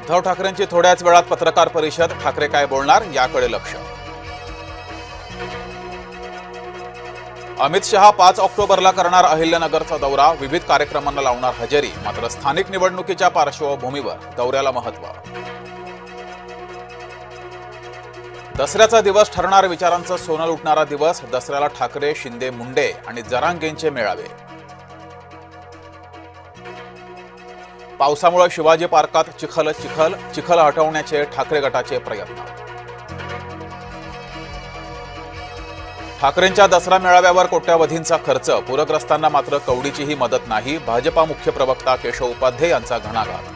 उद्धव ठाकरेंची थोड्याच वेळात पत्रकार परिषद. ठाकरे काय बोलणार याकडे लक्ष. अमित शहा 5 ऑक्टोबरला करणार अहिल्यानगरचा दौरा. विविध कार्यक्रमांना लावणार हजेरी. मात्र स्थानिक निवडणुकीच्या पार्श्वभूमीवर दौऱ्याला महत्त्व. दसऱ्याचा दिवस ठरणार विचारांचं सोनं लुटणारा दिवस. दसऱ्याला ठाकरे, शिंदे, मुंडे आणि जरांगेंचे मेळावे. पावसामुळे शिवाजी पार्कात चिखल हटवण्याचे ठाकरे गटाचे प्रयत्न. ठाकरेंच्या दसरा मेळाव्यावर कोट्यावधींचा खर्च. पूरग्रस्तांना मात्र कवडीचीही मदत नाही. भाजपा मुख्य प्रवक्ता केशव उपाध्ये यांचा घणाघात.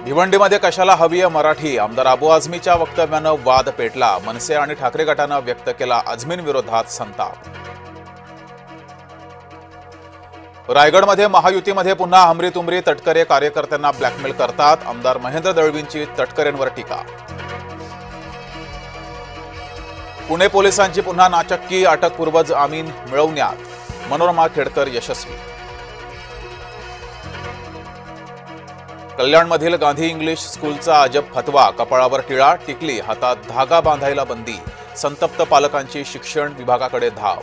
भिवंडीमध्ये कशाला हवीय मराठी. आमदार अबू आझमीच्या वक्तव्यानं वाद पेटला. मनसे आणि ठाकरे गटानं व्यक्त केला आझमींविरोधात संताप. रायगडमध्ये महायुतीमध्ये पुन्हा हमरीतुमरी. तटकरे कार्यकर्त्यांना ब्लॅकमेल करतात. आमदार महेंद्र दळवींची तटकरेंवर टीका. पुणे पोलिसांची पुन्हा नाचक्की. अटकपूर्व जामीन मिळवण्यात मनोरमा खेडकर यशस्वी. कल्याणमधील गांधी इंग्लिश स्कूलचा अजब फतवा. कपाळावर टिळा, टिकली, हातात धागा बांधायला बंदी. संतप्त पालकांची शिक्षण विभागाकडे धाव.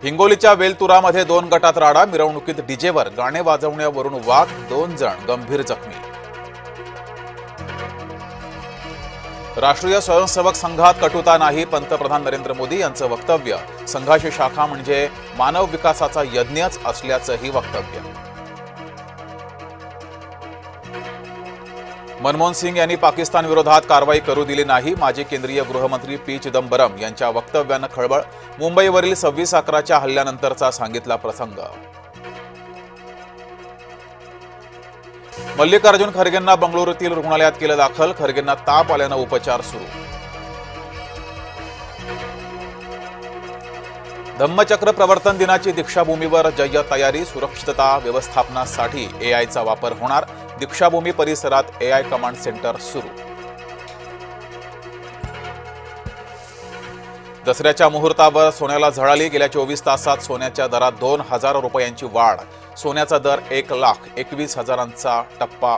हिंगोलीच्या वेलतुरामध्ये 2 गटात राडा. मिरवणुकीत डीजेवर गाणे वाजवण्यावरून वाद. 2 जण गंभीर जखमी. राष्ट्रीय स्वयंसेवक संघात कटुता नाही. पंतप्रधान नरेंद्र मोदी यांचं वक्तव्य. संघाची शाखा म्हणजे मानव विकासाचा यज्ञच असल्याचंही वक्तव्य. मनमोहन सिंग यांनी पाकिस्तान विरोधात कारवाई करू दिली नाही. माजी केंद्रीय गृहमंत्री पी चिदंबरम यांच्या वक्तव्यानं खळबळ. मुंबईवरील 26/11च्या हल्ल्यानंतरचा सांगितला प्रसंग. मल्लिकार्जुन खरगेंना बंगळुरूतील रुग्णालयात केलं दाखल. खरगेंना ताप आल्यानं उपचार सुरू. धम्मचक्र प्रवर्तन दिनाची दीक्षाभूमीवर जय्य तयारी. सुरक्षितता व्यवस्थापनासाठी एआयचा वापर होणार. दीक्षाभूमी परिसरात एआय कमांड सेंटर सुरू. दसऱ्याच्या मुहूर्तावर सोन्याला झळाली. गेल्या 24 तासात सोन्याच्या दरात 2,000 रुपयांची वाढ. सोन्याचा दर 1,21,000चा टप्पा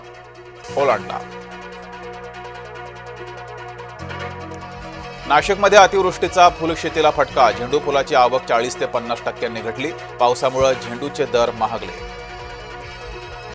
ओलांडला. नाशिकमध्ये अतिवृष्टीचा फुलशेतीला फटका. झेंडू फुलाची आवक 40 ते 50% घटली. पावसामुळे झेंडूचे दर महागले.